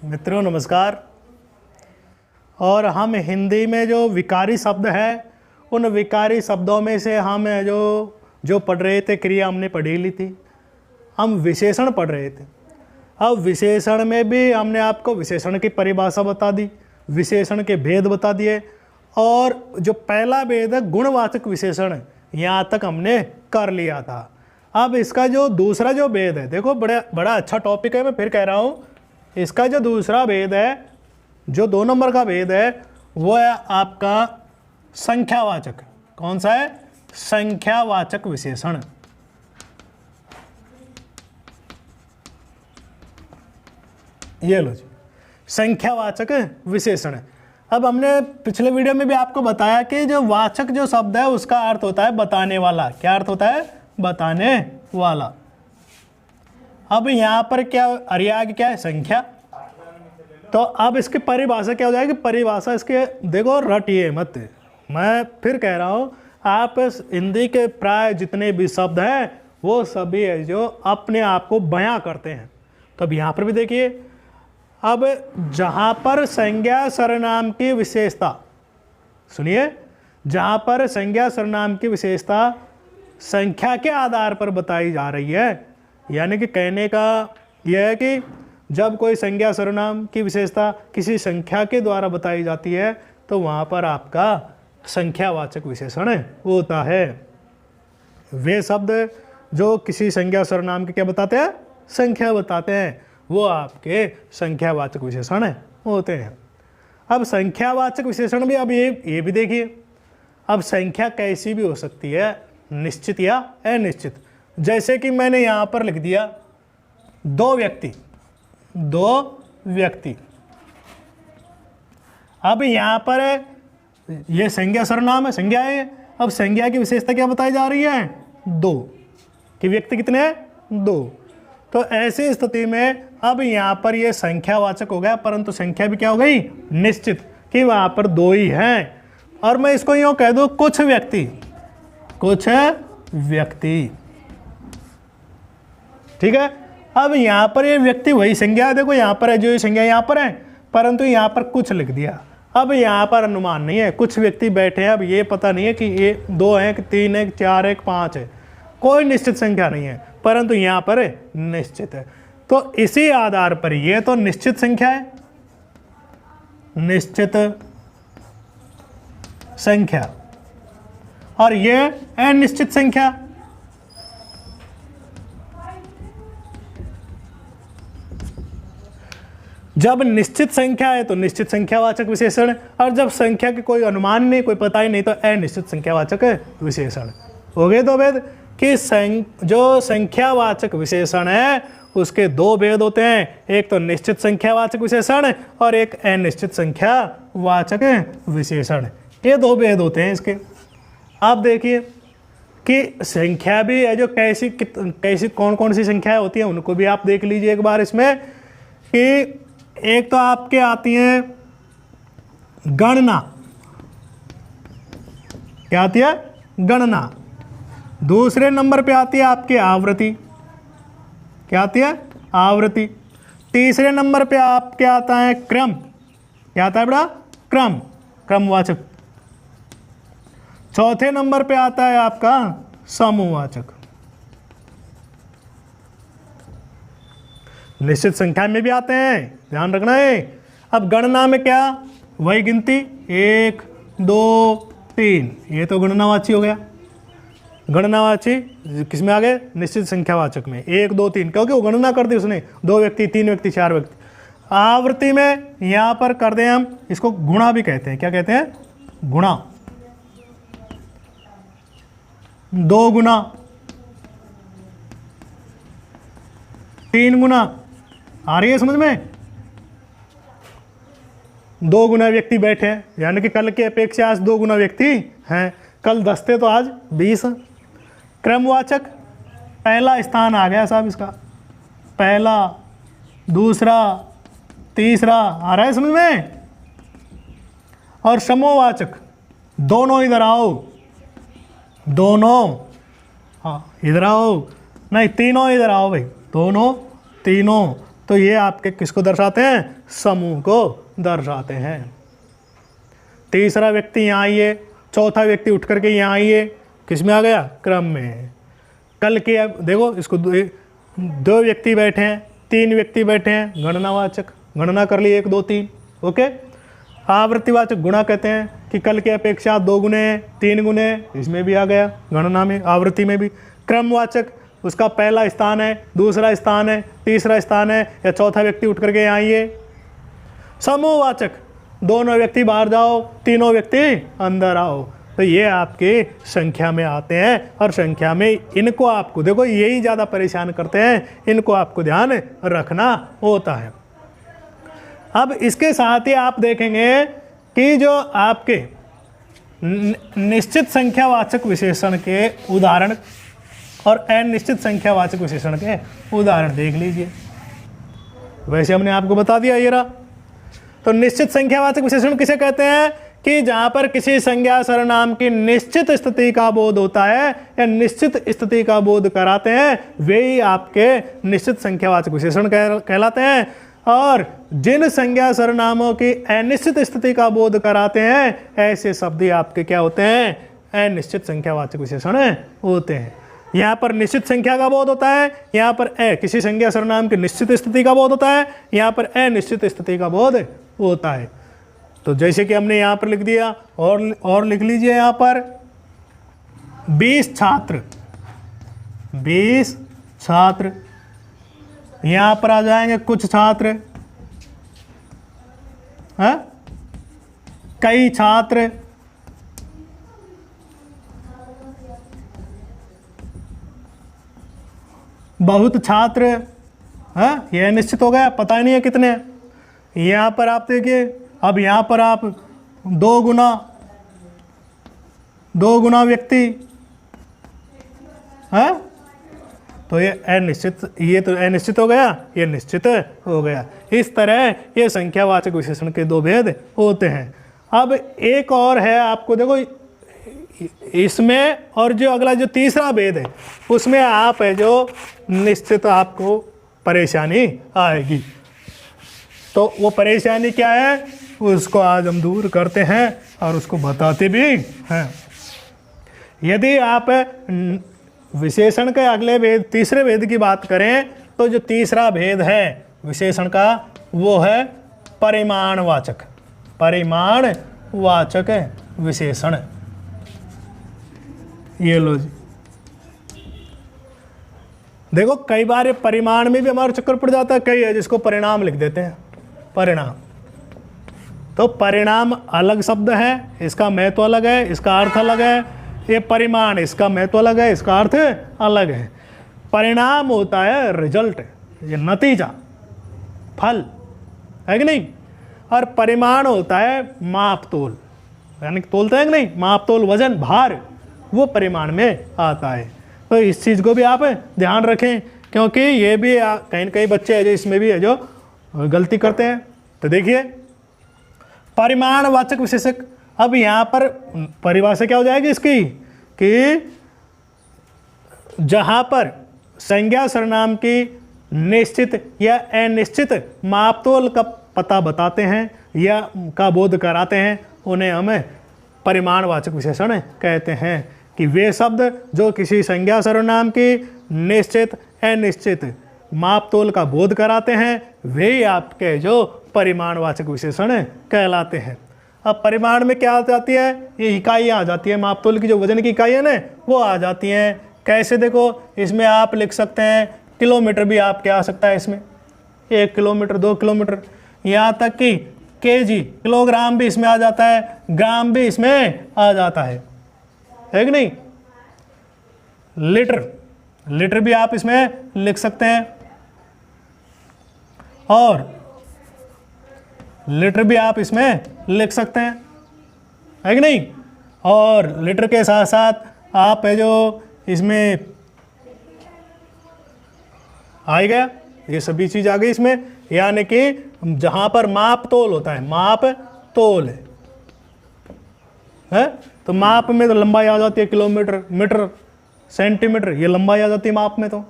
मित्रों नमस्कार। और हम हिंदी में जो विकारी शब्द है उन विकारी शब्दों में से हम जो पढ़ रहे थे, क्रिया हमने पढ़ी ली थी, हम विशेषण पढ़ रहे थे। अब विशेषण में भी हमने आपको विशेषण की परिभाषा बता दी, विशेषण के भेद बता दिए, और जो पहला भेद है गुणवाचक विशेषण, यहाँ तक हमने कर लिया था। अब इसका जो दूसरा जो भेद है, देखो बड़ा अच्छा टॉपिक है, मैं फिर कह रहा हूँ। इसका जो दूसरा भेद है, जो 2 नंबर का भेद है, वो है आपका संख्यावाचक। कौन सा है? संख्यावाचक विशेषण। ये लो जी, संख्यावाचक विशेषण। अब हमने पिछले वीडियो में भी आपको बताया कि जो वाचक जो शब्द है उसका अर्थ होता है बताने वाला। क्या अर्थ होता है? बताने वाला। अब यहाँ पर क्या अर्याग क्या है? संख्या। तो अब इसकी परिभाषा क्या हो जाएगी? परिभाषा इसके देखो, रटिए मत, मैं फिर कह रहा हूँ, आप हिंदी के प्राय जितने भी शब्द हैं वो सभी है जो अपने आप को बयां करते हैं। तो अब यहाँ पर भी देखिए, अब जहाँ पर संज्ञा सर्वनाम की विशेषता, सुनिए, जहाँ पर संज्ञा सर्वनाम की विशेषता संख्या के आधार पर बताई जा रही है, यानी कि कहने का यह है कि जब कोई संज्ञा सर्वनाम की विशेषता किसी संख्या के द्वारा बताई जाती है तो वहाँ पर आपका संख्यावाचक विशेषण होता है। वे शब्द जो किसी संज्ञा सर्वनाम के क्या बताते हैं? संख्या बताते हैं, वो आपके संख्यावाचक विशेषण होते हैं। अब संख्यावाचक विशेषण भी, अब ये भी देखिए, अब संख्या कैसी भी हो सकती है, निश्चित या अनिश्चित। जैसे कि मैंने यहाँ पर लिख दिया 2 व्यक्ति। अब यहाँ पर ये संज्ञा सर्वनाम है, संज्ञा है। अब संज्ञा की विशेषता क्या बताई जा रही है? 2। कि व्यक्ति कितने हैं? 2। तो ऐसी स्थिति में अब यहाँ पर ये संख्यावाचक हो गया, परंतु संख्या भी क्या हो गई? निश्चित, कि वहाँ पर 2 ही हैं। और मैं इसको यूँ कह दूँ, कुछ व्यक्ति। ठीक है। अब यहाँ पर ये व्यक्ति वही संज्ञा है, देखो यहाँ पर है, जो ये संज्ञा यहाँ पर है, परंतु यहाँ पर कुछ लिख दिया। अब यहाँ पर अनुमान नहीं है, कुछ व्यक्ति बैठे हैं, अब ये पता नहीं है कि ये 2 हैं कि 3 है कि 4 है कि 5 है, कोई निश्चित संख्या नहीं है, परंतु यहाँ पर निश्चित है। तो इसी आधार पर ये तो निश्चित संख्या है, निश्चित संख्या, और ये अनिश्चित संख्या। जब निश्चित संख्या है तो निश्चित संख्यावाचक विशेषण, और जब संख्या के कोई अनुमान नहीं, कोई पता ही नहीं, तो अनिश्चित संख्यावाचक विशेषण। हो गए 2 भेद कि जो संख्यावाचक विशेषण है उसके 2 भेद होते हैं, एक तो निश्चित संख्यावाचक विशेषण और एक अनिश्चित संख्यावाचक विशेषण। ये 2 भेद होते हैं इसके। आप देखिए कि संख्या भी है, जो कैसी कौन कौन सी संख्याएं होती हैं उनको भी आप देख लीजिए एक बार इसमें। कि एक तो आपके आती है गणना। क्या आती है? गणना। दूसरे नंबर पे आती है आपकी आवृत्ति। क्या आती है? आवृत्ति। तीसरे नंबर पे आपके आता है क्रम। क्या आता है बड़ा? क्रम, क्रमवाचक। चौथे नंबर पे आता है आपका समूहवाचक। निश्चित संख्या में भी आते हैं, ध्यान रखना है। अब गणना में क्या? वही गिनती 1 2 3, ये तो गणनावाची हो गया। गणनावाची किसमें आ गए? निश्चित संख्यावाचक में 1 2 3, क्योंकि वो गणना कर दी उसने, 2 व्यक्ति 3 व्यक्ति 4 व्यक्ति। आवृत्ति में यहाँ पर कर दें हम, इसको गुणा भी कहते हैं। क्या कहते हैं? गुणा। 2 गुना, 3 गुना। आ रही है समझ में? 2 गुना व्यक्ति बैठे हैं, यानी कि कल की अपेक्षा आज 2 गुना व्यक्ति हैं। कल 10 थे तो आज 20। क्रमवाचक, पहला स्थान आ गया साहब इसका, पहला, दूसरा, तीसरा। आ रहा है समझ में? और समूहवाचक, दोनों इधर आओ, दोनों, हाँ इधर आओ, नहीं तीनों इधर आओ भाई, दोनों तीनों, तो ये आपके किसको दर्शाते हैं? समूह को दर्शाते हैं। तीसरा व्यक्ति यहाँ आइए, चौथा व्यक्ति उठ करके यहाँ आइए, किस में आ गया? क्रम में। कल के अब देखो इसको दो व्यक्ति बैठे हैं, तीन व्यक्ति बैठे हैं, गणनावाचक, गणना कर ली 1 2 3। ओके। आवृत्तिवाचक गुणा कहते हैं कि कल की अपेक्षा 2 गुने 3 गुने, इसमें भी आ गया गणना में, आवृत्ति में भी। क्रमवाचक उसका पहला स्थान है, दूसरा स्थान है, तीसरा स्थान है, या चौथा व्यक्ति उठ करके यहाँ आइए। समूहवाचक दोनों व्यक्ति बाहर जाओ, तीनों व्यक्ति अंदर आओ। तो ये आपके संख्या में आते हैं, और संख्या में इनको आपको देखो यही ज़्यादा परेशान करते हैं, इनको आपको ध्यान रखना होता है। अब इसके साथ ही आप देखेंगे कि जो आपके निश्चित संख्यावाचक विशेषण के उदाहरण और अनिश्चित संख्यावाचक विशेषण के उदाहरण देख लीजिए। वैसे हमने आपको बता दिया ये रहा। तो निश्चित संख्यावाचक विशेषण किसे कहते हैं? कि जहां पर किसी संज्ञा सर्वनाम की निश्चित स्थिति का बोध होता है या निश्चित स्थिति का बोध कराते हैं, वे ही आपके निश्चित संख्यावाचक विशेषण कहलाते हैं। और जिन संज्ञा सर्वनामों की अनिश्चित स्थिति का बोध कराते हैं, ऐसे शब्द ही आपके क्या होते हैं? अनिश्चित संख्यावाचक विशेषण होते हैं। यहाँ पर निश्चित संख्या का बोध होता है, यहाँ पर किसी संज्ञा सर्वनाम की निश्चित स्थिति का बोध होता है, यहाँ पर अनिश्चित स्थिति का बोध होता है। तो जैसे कि हमने यहाँ पर लिख दिया, और लिख लीजिए यहाँ पर 20 छात्र, 20 छात्र, यहाँ पर आ जाएंगे कुछ छात्र, है कई छात्र, बहुत छात्र, है यह निश्चित हो गया, पता ही नहीं है कितने। यहाँ पर आप देखिए, अब यहाँ पर आप 2 गुना व्यक्ति है, तो ये अनिश्चित, ये तो अनिश्चित हो गया, ये निश्चित हो गया। इस तरह ये संख्यावाचक विशेषण के 2 भेद होते हैं। अब एक और है, आपको देखो इसमें, और जो अगला जो तीसरा भेद है उसमें आप है जो निश्चित आपको परेशानी आएगी। तो वो परेशानी क्या है, उसको आज हम दूर करते हैं और उसको बताते भी हैं। यदि आप विशेषण के अगले भेद, तीसरे भेद की बात करें, तो जो तीसरा भेद है विशेषण का वो है परिमाणवाचक, परिमाणवाचक विशेषण। ये लो जी, देखो कई बार ये परिमाण में भी हमारा चक्कर पड़ जाता है, कई है जिसको परिणाम लिख देते हैं, परिणाम। तो परिणाम अलग शब्द है, इसका महत्व अलग है, इसका अर्थ अलग है। ये परिमाण, इसका महत्व अलग है, इसका अर्थ अलग है। परिणाम होता है रिजल्ट, ये नतीजा, फल, है कि नहीं। और परिमाण होता है माप तोल, यानी तोलते हैं कि नहीं, माप तोल, वजन, भार, वो परिमाण में आता है। तो इस चीज़ को भी आप ध्यान रखें, क्योंकि ये भी कहीं न कहीं बच्चे हैं जो इसमें भी है जो गलती करते हैं। तो देखिए परिमाणवाचक विशेषक, अब यहाँ पर परिभाषा क्या हो जाएगी इसकी, कि जहाँ पर संज्ञा सर्वनाम की निश्चित या अनिश्चित मापतोल का पता बताते हैं या का बोध कराते हैं, उन्हें हम परिमाणवाचक विशेषण कहते हैं। कि वे शब्द जो किसी संज्ञा सर्वनाम की निश्चित अनिश्चित मापतोल का बोध कराते हैं, वे ही आपके जो परिमाणवाचक विशेषण कहलाते हैं। अब परिमाण में क्या आ जाती है, ये इकाइयाँ आ जाती है, मापतोल की जो वजन की इकाइयाँ ना वो आ जाती हैं। कैसे, देखो इसमें आप लिख सकते हैं किलोमीटर भी आप क्या आ सकता है इसमें, 1 किलोमीटर, 2 किलोमीटर, यहाँ तक कि केजी, किलोग्राम भी इसमें आ जाता है, ग्राम भी इसमें आ जाता है कि नहीं। लीटर, लीटर भी आप इसमें लिख सकते हैं, और लीटर भी आप इसमें लिख सकते हैं, है कि नहीं। और लीटर के साथ साथ आप है जो इसमें आ गया, ये सभी चीज आ गई इसमें, यानी कि जहां पर माप तोल होता है, माप तोल है, तो माप में तो लंबाई आ जाती है किलोमीटर, मीटर, सेंटीमीटर, ये लंबाई आ जाती है माप में। तो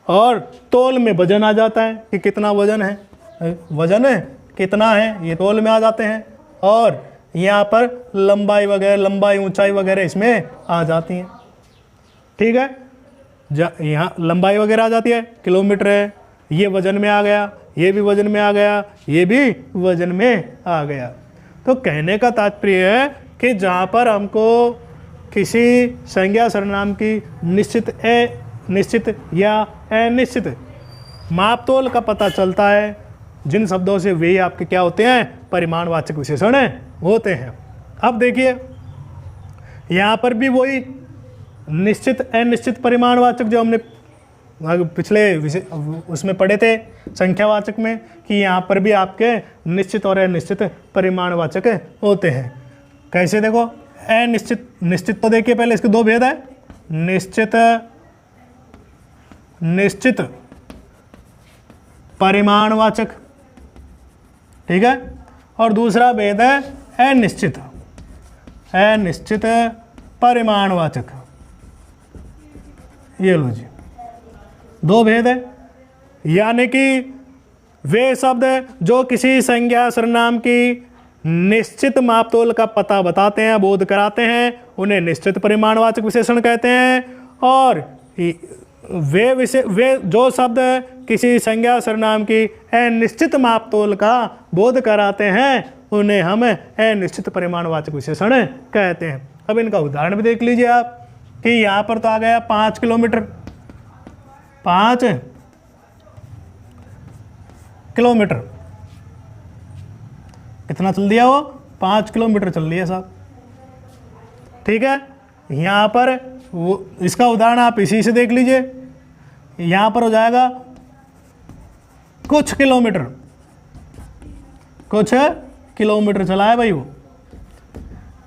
और तोल में वजन आ जाता है कि कितना वजन है, वजन कितना है ये तोल में आ जाते हैं। और यहाँ पर लंबाई वगैरह, लंबाई ऊंचाई वगैरह इसमें आ जाती हैं। ठीक है, यहाँ लंबाई वगैरह आ जाती है, किलोमीटर है, ये वजन में आ गया, ये भी वजन में आ गया, ये भी वजन में आ गया। तो कहने का तात्पर्य है कि जहाँ पर हमको किसी संज्ञा सर्वनाम की निश्चित या अनिश्चित मापतोल का पता चलता है, जिन शब्दों से वे आपके क्या होते हैं, परिमाणवाचक विशेषण होते हैं। अब देखिए यहाँ पर भी वही निश्चित अनिश्चित परिमाणवाचक जो हमने पिछले उसमें पढ़े थे संख्यावाचक में, कि यहाँ पर भी आपके निश्चित और अनिश्चित परिमाणवाचक होते हैं। कैसे देखो, अनिश्चित निश्चित तो देखिए पहले इसके दो भेद है, निश्चित परिमाणवाचक, ठीक है, और दूसरा भेद है अनिश्चित परिमाणवाचक। ये लो जी, दो भेद है। यानी कि वे शब्द जो किसी संज्ञा सर्वनाम की निश्चित मापतोल का पता बताते हैं, बोध कराते हैं, उन्हें निश्चित परिमाणवाचक विशेषण कहते हैं। और वे जो शब्द किसी संज्ञा सर्वनाम की अनिश्चित मापतोल का बोध कराते हैं, उन्हें हम अनिश्चित परिमाणवाचक विशेषण कहते हैं। अब इनका उदाहरण भी देख लीजिए आप, कि यहाँ पर तो आ गया 5 किलोमीटर, 5 किलोमीटर कितना चल दिया, वो 5 किलोमीटर चल दिया साहब। ठीक है, यहाँ पर वो इसका उदाहरण आप इसी से देख लीजिए, यहाँ पर हो जाएगा कुछ किलोमीटर चला है भाई वो।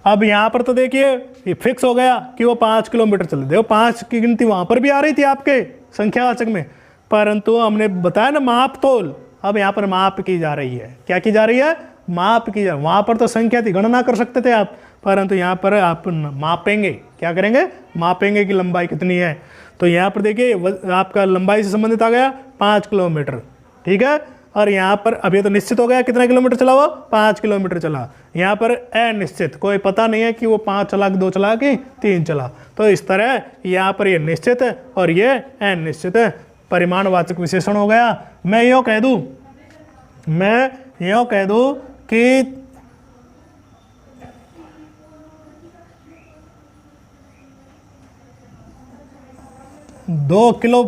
अब यहाँ पर तो देखिए ये फिक्स हो गया कि वो 5 किलोमीटर चले। देखो 5 की गिनती वहाँ पर भी आ रही थी आपके संख्यावाचक में, परंतु हमने बताया ना माप तोल, अब यहाँ पर माप की जा रही है। क्या की जा रही है, माप की जा। वहाँ पर तो संख्या थी, गणना कर सकते थे आप, परंतु यहाँ पर आप मापेंगे। क्या करेंगे, मापेंगे कि लंबाई कितनी है। तो यहाँ पर देखिए आपका लंबाई से संबंधित आ गया 5 किलोमीटर, ठीक है। और यहाँ पर अभी तो निश्चित हो गया कितना किलोमीटर चला, वो 5 किलोमीटर चला। यहाँ पर अनिश्चित, कोई पता नहीं है कि वो 5 चला कि 2 चला कि 3 चला। तो इस तरह यहाँ पर ये निश्चित और ये अनिश्चित परिमाणवाचक विशेषण हो गया। मैं यूँ कह दूँ कि दो किलो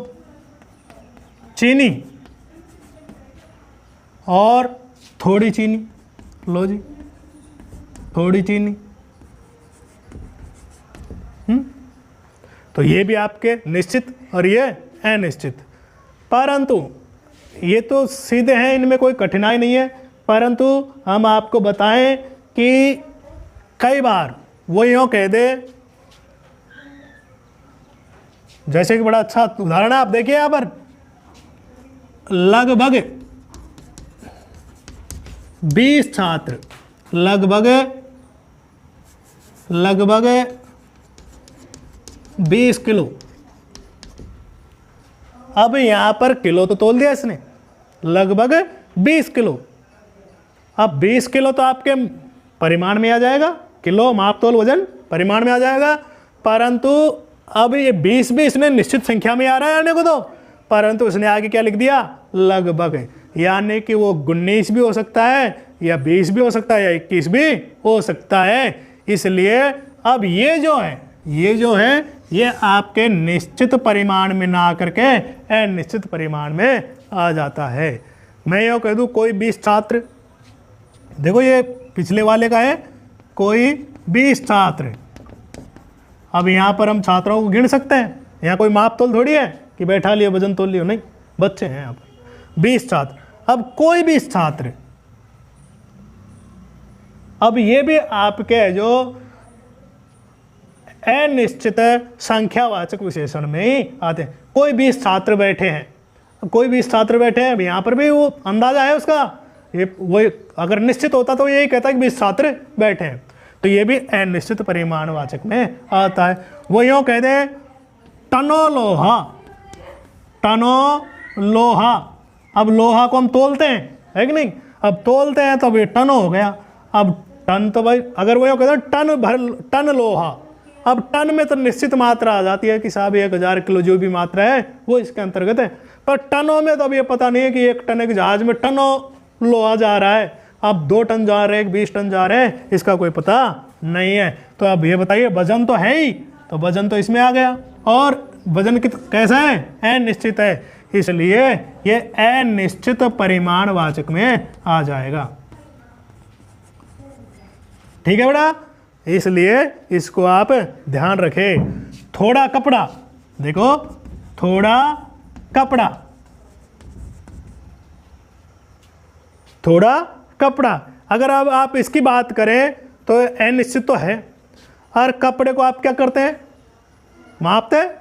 चीनी और थोड़ी चीनी, लो जी थोड़ी चीनी, तो ये भी आपके निश्चित और ये अनिश्चित। परंतु ये तो सीधे हैं, इनमें कोई कठिनाई नहीं है, परंतु हम आपको बताएं कि कई बार वो यूँ कह दे, जैसे कि बड़ा अच्छा उदाहरण है, आप देखिए यहाँ पर लगभग 20 छात्र, लगभग 20 किलो। अब यहाँ पर किलो तो तोल दिया इसने, लगभग 20 किलो। अब 20 किलो तो आपके परिमाण में आ जाएगा, किलो माप तोल वजन परिमाण में आ जाएगा, परंतु अब ये 20 भी इसने निश्चित संख्या में आ रहा है आने को तो, परंतु उसने आगे क्या लिख दिया, लगभग। यानी कि वो 19 भी हो सकता है या 20 भी हो सकता है या 21 भी हो सकता है। इसलिए अब ये जो है ये आपके निश्चित परिमाण में ना करके अनिश्चित परिमाण में आ जाता है। मैं यूँ कह दूँ कोई 20 छात्र, देखो ये पिछले वाले का है, कोई 20 छात्र। अब यहाँ पर हम छात्रों को गिन सकते हैं, यहाँ कोई माप तोल थोड़ी है कि बैठा लिया वजन तोल लियो, नहीं, बच्चे हैं यहाँ पर 20 छात्र। अब कोई 20 छात्र, अब ये भी आपके जो अनिश्चित संख्यावाचक विशेषण में ही आते हैं। कोई 20 छात्र बैठे हैं, अब यहाँ पर भी वो अंदाजा है उसका, ये वही अगर निश्चित होता तो यही कहता है कि 20 छात्र बैठे हैं, तो ये भी अनिश्चित परिमाणवाचक में आता है। वो यूँ कह दे टनों लोहा, टनो लोहा। अब लोहा को हम तोलते हैं, है कि नहीं, अब तोलते हैं तो अब ये टन हो गया। अब टन तो भाई अगर वो कहते हैं टन लोहा, अब टन में तो निश्चित मात्रा आ जाती है कि साहब 1000 किलो जो भी मात्रा है वो इसके अंतर्गत है, पर टनों में तो अब ये पता नहीं है कि 1 टन के जहाज में टनों लोहा जा रहा है, अब 2 टन जा रहे हैं, 20 टन जा रहे हैं, इसका कोई पता नहीं है। तो अब ये बताइए वजन तो है ही, तो वजन तो इसमें आ गया, और वजन कैसा है, अनिश्चित है, इसलिए ये अनिश्चित परिमाणवाचक में आ जाएगा। ठीक है बेटा, इसलिए इसको आप ध्यान रखें। थोड़ा कपड़ा, देखो थोड़ा कपड़ा, थोड़ा कपड़ा, अगर अब आप इसकी बात करें तो अनिश्चित तो है, और कपड़े को आप क्या करते हैं, मापते हैं।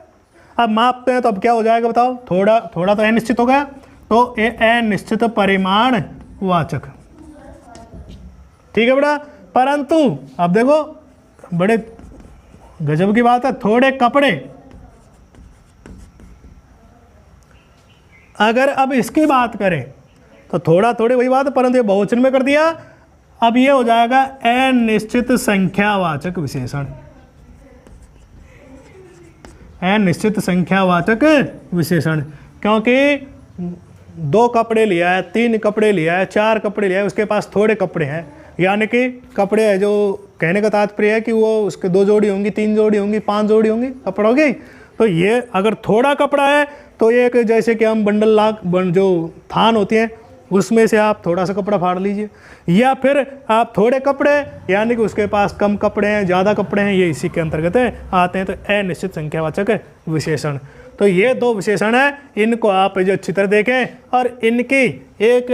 अब मापते हैं तो अब क्या हो जाएगा बताओ, थोड़ा थोड़ा तो अनिश्चित हो गया, तो ये अनिश्चित परिमाणवाचक। ठीक है बेटा, परंतु अब देखो बड़े गजब की बात है, थोड़े कपड़े, अगर अब इसकी बात करें तो थोड़ा थोड़े वही बात है, परंतु ये बहुवचन में कर दिया, अब ये हो जाएगा अनिश्चित संख्यावाचक विशेषण। अनिश्चित संख्यावाचक विशेषण, क्योंकि 2 कपड़े लिया है, 3 कपड़े लिया है, 4 कपड़े लिया है, उसके पास थोड़े कपड़े हैं, यानी कि कपड़े है, जो कहने का तात्पर्य है कि वो उसके 2 जोड़ी होंगी, 3 जोड़ी होंगी, 5 जोड़ी होंगी कपड़ों की। तो ये अगर थोड़ा कपड़ा है तो ये जैसे कि हम बंडल जो थान होती है उसमें से आप थोड़ा सा कपड़ा फाड़ लीजिए, या फिर आप थोड़े कपड़े यानी कि उसके पास कम कपड़े हैं, ज़्यादा कपड़े हैं, ये इसी के अंतर्गत आते हैं। तो अनिश्चित संख्यावाचक विशेषण, तो ये 2 विशेषण हैं, इनको आप जो अच्छी तरह देखें, और इनकी एक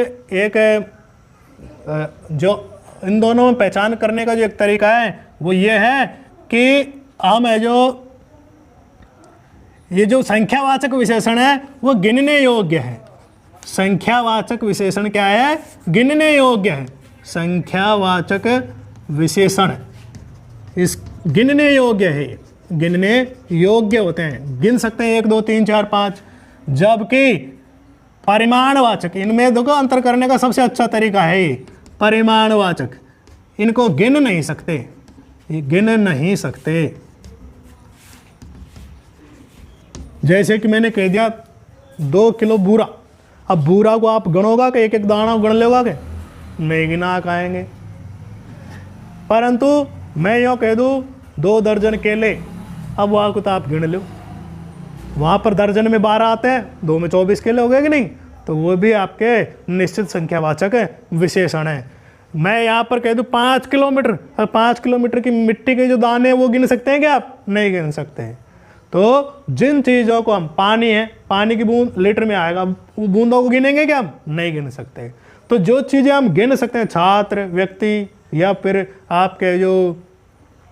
जो इन दोनों में पहचान करने का जो एक तरीका है वो ये है कि हम ये जो संख्यावाचक विशेषण है वो गिनने योग्य है। संख्यावाचक विशेषण क्या है, गिनने योग्य है। संख्यावाचक विशेषण इस गिनने योग्य है, गिनने योग्य होते हैं, गिन सकते हैं 1 2 3 4 5, जबकि परिमाणवाचक, इनमें देखो अंतर करने का सबसे अच्छा तरीका है ये परिमाणवाचक, इनको गिन नहीं सकते, ये गिन नहीं सकते। जैसे कि मैंने कह दिया 2 किलो बूरा, अब बूरा को आप गणोगा कि एक एक दाना गण लोगा के, नहीं गिना खाएंगे। परंतु मैं यूँ कह दूँ 2 दर्जन केले, अब वहाँ को तो आप गिन लो, वहाँ पर दर्जन में 12 आते हैं, 2 में 24 केले हो गए कि नहीं, तो वो भी आपके निश्चित संख्यावाचक विशेषण है। मैं यहाँ पर कह दूँ 5 किलोमीटर, और 5 किलोमीटर की मिट्टी के जो दाने हैं वो गिन सकते हैं क्या आप, नहीं गिन सकते हैं। तो जिन चीज़ों को हम, पानी है, पानी की बूंद लीटर में आएगा, वो बूंदों को गिनेंगे क्या हम, नहीं गिन सकते। तो जो चीज़ें हम गिन सकते हैं, छात्र, व्यक्ति, या फिर आपके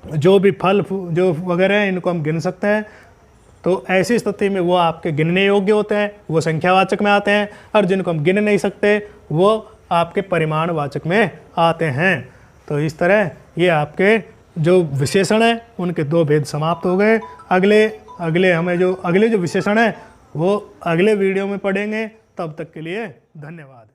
जो भी फल जो वगैरह हैं, इनको हम गिन सकते हैं। तो ऐसी स्थिति में वो आपके गिनने योग्य होते हैं, वो संख्यावाचक में आते हैं, और जिनको हम गिन नहीं सकते वो आपके परिमाणवाचक में आते हैं। तो इस तरह ये आपके जो विशेषण हैं उनके 2 भेद समाप्त हो गए। अगले हमें जो अगले जो विशेषण है वो अगले वीडियो में पढ़ेंगे। तब तक के लिए धन्यवाद।